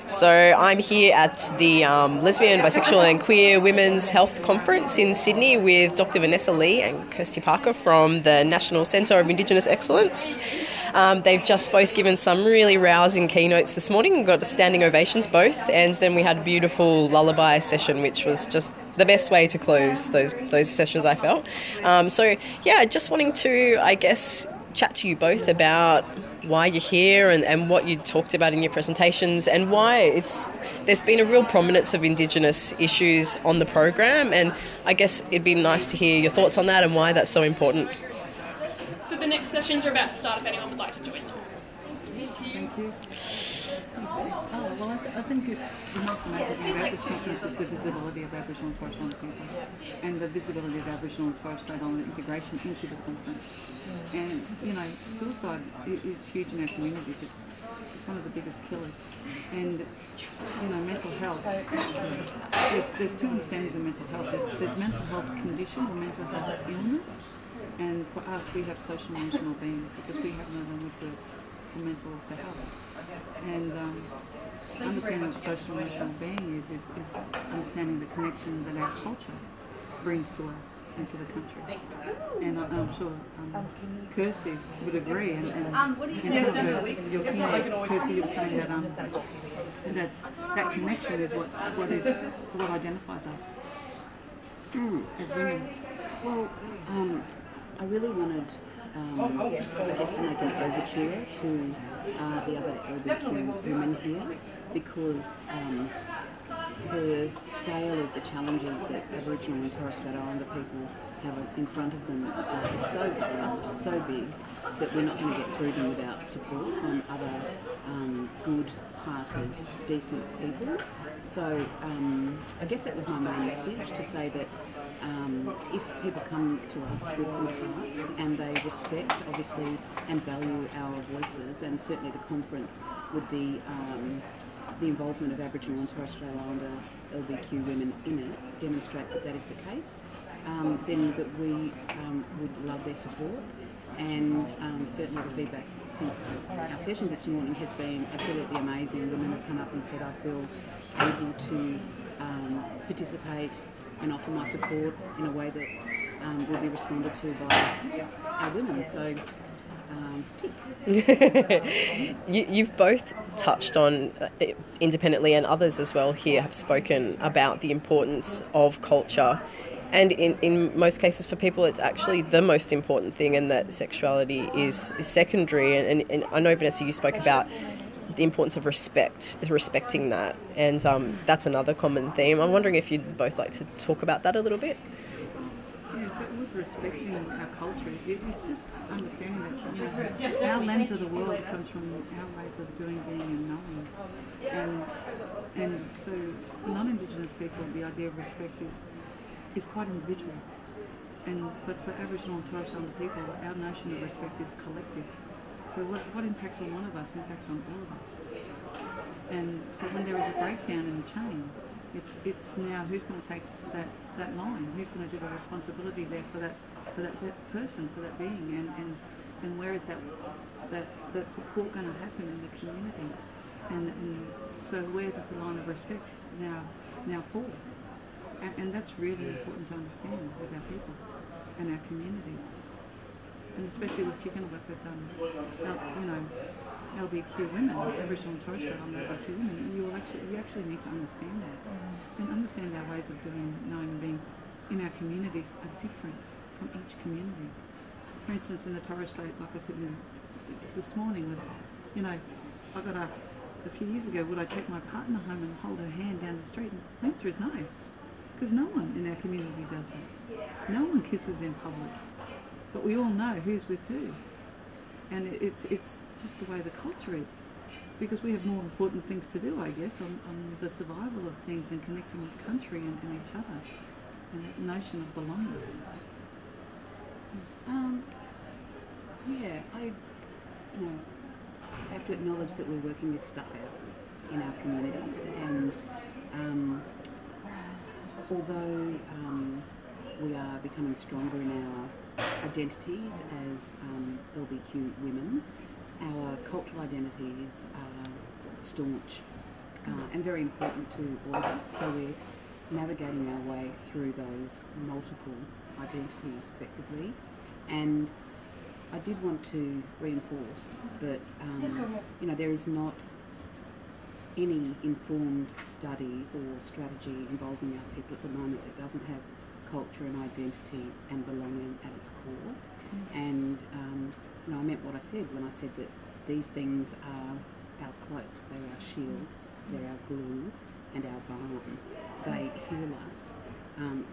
So I'm here at the Lesbian, Bisexual and Queer Women's Health Conference in Sydney with Dr. Vanessa Lee and Kirstie Parker from the National Centre of Indigenous Excellence. They've just both given some really rousing keynotes this morning, got standing ovations both, and then we had a beautiful lullaby session, which was just the best way to close those sessions, I felt. Just wanting to, I guess, chat to you both about why you're here and what you talked about in your presentations and why there's been a real prominence of Indigenous issues on the program, and I guess it'd be nice to hear your thoughts on that and why that's so important. So the next sessions are about to start if anyone would like to join them. Thank you. I think it's the most amazing thing about this conference is the visibility of Aboriginal and Torres Strait people and the visibility of Aboriginal and Torres Strait Islander integration into the conference. And, suicide is huge in our communities. It's one of the biggest killers. And, mental health, there's two understandings of mental health. There's mental health condition or mental health illness. And for us, we have social emotional being because we have no language words for mental health. And understanding what social emotional being is understanding the connection that our culture brings to us and to the country. And I'm sure Kirstie would agree. And some of your keynotes, Kirstie, you were saying that connection is what identifies us as women. Well, I really wanted, I guess, to make an overture to the other LGBTQ women here because the scale of the challenges that Aboriginal and Torres Strait Islander people have in front of them is so vast, so big, that we're not going to get through them without support from other good-hearted, decent people. So I guess that was my main message, to say that if people come to us with good hearts and they respect, obviously, and value our voices, and certainly the conference with the involvement of Aboriginal and Torres Strait Islander LGBTQ women in it demonstrates that that is the case, then that we would love their support. And certainly the feedback since our session this morning has been absolutely amazing. Women have come up and said, I feel able to participate and offer my support in a way that will be responded to by our women. So, You've both touched on, independently and others as well here have spoken about the importance of culture. And in most cases for people, it's actually the most important thing, and that sexuality is secondary. And I know, Vanessa, you spoke about the importance of respecting that. And that's another common theme. I'm wondering if you'd both like to talk about that a little bit. Yeah, so with respecting our culture, it's just understanding that our lens of the world comes from our ways of doing, being and knowing. And so for non-Indigenous people, the idea of respect is quite individual. But for Aboriginal and Torres Strait Islander people, our notion of respect is collective. So what impacts on one of us impacts on all of us. And so when there is a breakdown in the chain, it's now who's going to take that line, who's going to do the responsibility there for that person, for that being, and where is that support going to happen in the community, and so where does the line of respect now fall? And that's really important to understand with our people and our communities, and especially if you're going to work with LGBTQ women, Aboriginal and Torres Strait Islander LGBTQ women, you actually need to understand that and understand our ways of doing, knowing, and being in our communities are different from each community. For instance, in the Torres Strait, like I said this morning, was, I got asked a few years ago, would I take my partner home and hold her hand down the street? And the answer is no, because no one in our community does that. No one kisses in public, but we all know who's with who. And it's just the way the culture is, because we have more important things to do, I guess, on the survival of things and connecting with the country and each other, and that notion of belonging. I have to acknowledge that we're working this stuff out in our communities, and although we are becoming stronger in our identities as LGBTQ women, our cultural identities are staunch and very important to all of us. So we're navigating our way through those multiple identities effectively. And I did want to reinforce that there is not any informed study or strategy involving our people at the moment that doesn't have culture and identity and belonging at its core. And I meant what I said when I said that these things are our cloaks, they're our shields, they're our glue and our balm. They heal us,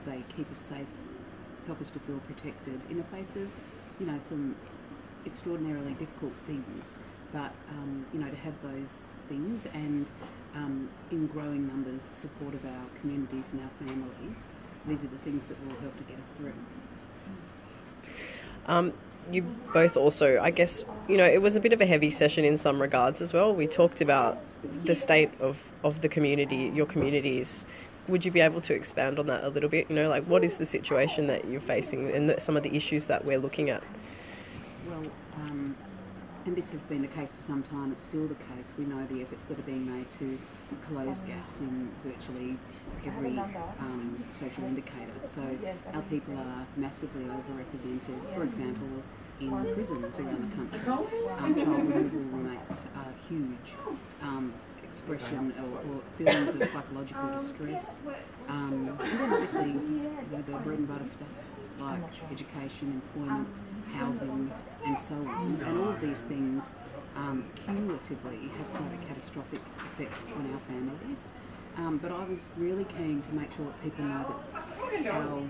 they keep us safe, help us to feel protected in the face of some extraordinarily difficult things, but to have those things and in growing numbers the support of our communities and our families, these are the things that will help to get us through. You both also, I guess, it was a bit of a heavy session in some regards as well. We talked about the state of the community, your communities. Would you be able to expand on that a little bit? What is the situation that you're facing and some of the issues that we're looking at? Well, and this has been the case for some time, it's still the case. We know the efforts that are being made to close gaps in virtually every social indicator. So our people are massively overrepresented, for example, in prisons around the country. Child removal rates are huge. Expression or feelings of psychological distress. And then obviously the bread and butter stuff like education, employment, housing and so on. And all of these things cumulatively have quite a catastrophic effect on our families. But I was really keen to make sure that people know that our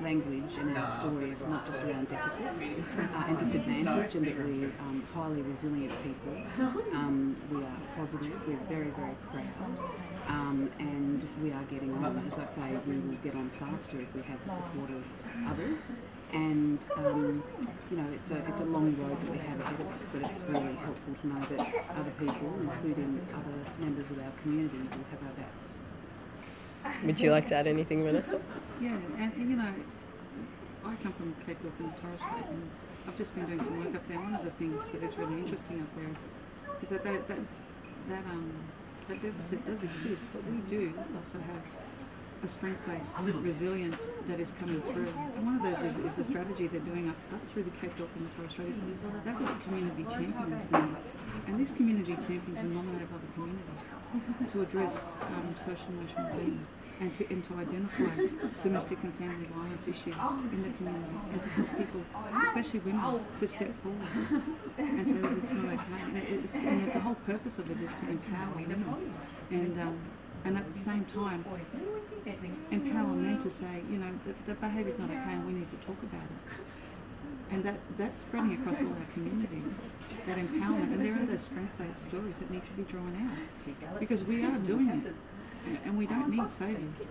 language and our story is not just around deficit and disadvantage, and that we're highly resilient people. We are positive, we're very, very proud, and we are getting on. As I say, we will get on faster if we have the support of others. And it's a long road that we have ahead of us, but it's really helpful to know that other people, including other members of our community, will have our backs. Would you like to add anything, Vanessa? Yeah, and I come from Cape York in the Torres Strait, and I've just been doing some work up there. One of the things that is really interesting up there is that deficit does exist, but we do also have a strength-based resilience that is coming through. And one of those is the strategy they're doing up through the Cape York and the Torres Strait. They've got community champions now, and these community champions were nominated by the community to address social emotional being and to identify domestic and family violence issues in the communities, and to help people, especially women, to step forward and say that it's not okay. And the whole purpose of it is to empower women and at the same time empower men to say, that behaviour's not okay and we need to talk about it. And that's spreading across all our communities, that empowerment. And there are those strength-based stories that need to be drawn out, because we are doing it, and we don't need saviours.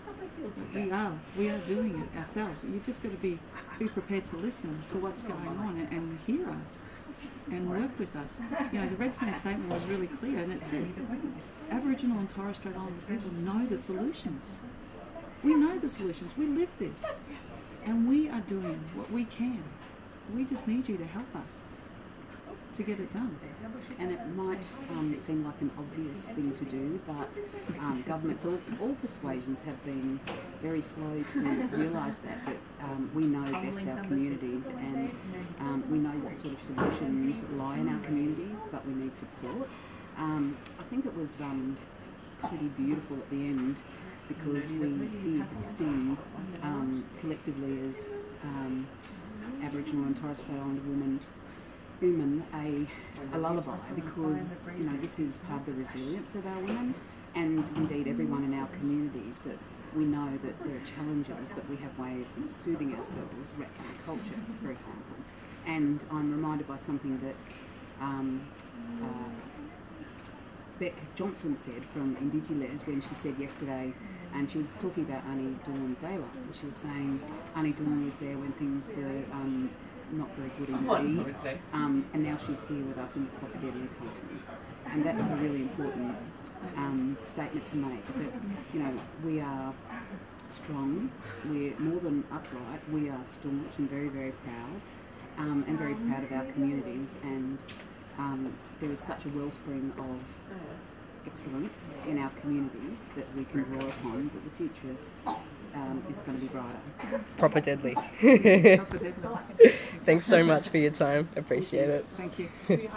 We are doing it ourselves. You just got to be prepared to listen to what's going on and hear us and work with us. The Redfern statement was really clear, and it said Aboriginal and Torres Strait Islander people know the solutions. We know the solutions. We live this, and we are doing what we can. We just need you to help us to get it done. And it might seem like an obvious thing to do, but governments, all persuasions, have been very slow to realise that we know best our communities, and we know what sort of solutions lie in our communities, but we need support. I think it was pretty beautiful at the end, because we did sing collectively as Aboriginal and Torres Strait Islander women a lullaby, because this is part of the resilience of our women, and indeed everyone in our communities, that we know that there are challenges, but we have ways of soothing ourselves wrapped in culture, for example. And I'm reminded by something that Beck Johnson said from Indigenous when she said yesterday, and she was talking about Annie Dawn Daylight, and she was saying Annie Dawn was there when things were not very good indeed, and now she's here with us in the proper deadly times. And that's a really important statement to make, that we are strong, we're more than upright, we are staunch and very, very proud, and very proud of our communities, and there is such a wellspring of excellence in our communities that we can draw upon, that the future is going to be brighter. Proper deadly. Proper deadline. Thanks so much for your time. Appreciate it. Thank you.